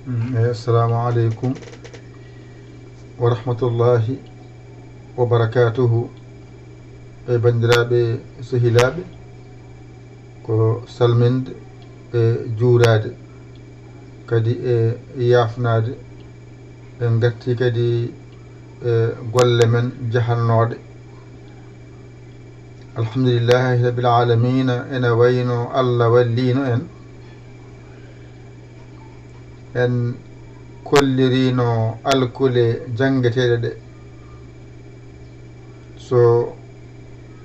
Assalamu alaikum wa rahmatullahi wa barakatuhu. E bandiraɓe sehilaɓe ko salminde e juurade kadi e yafnade en gatti kadi e golle men jahannoɗe. Alhamdulillahi rabbil alamina ene wayno Allah wallino en kollirino alkule jangeteɗe ɗe so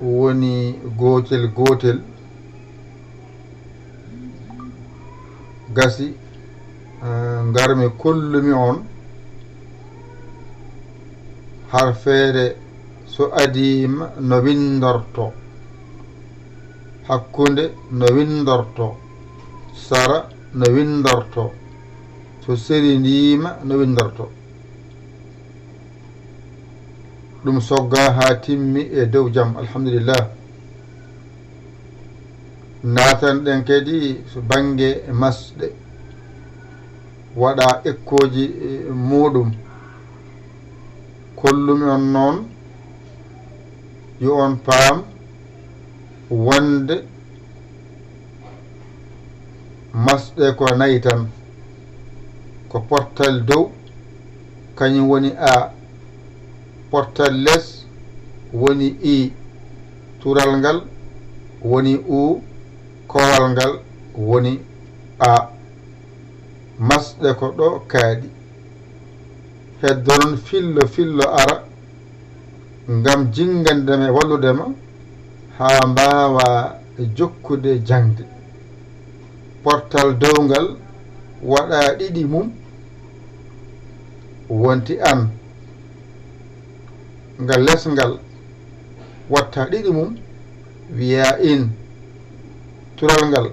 woni gotel gotel gasi garmi kollumi on har feere so adima no windorto hakkunde no windorto sara no windorto so serindima no windorto ɗum sogga ha timmi e dow jaam alhamdulillah. Natan ɗen kadi so bange masɗe waɗa ekkoji muɗum kollumi on noon yo on paam wonde masɗe ko nayi tan ko portal dow kañum woni a, portal less woni i, tural ngal woni u, kowal ngal woni a. Masɗe ko ɗo kaaɗi heddo noon fillo ara ngam jingandema e walludema ha mbawa jokkude jangde. Portal downgal waɗa ɗiɗi mum wonti an, ngal lesngal watta ɗiɗi mum wiya in, tural ngal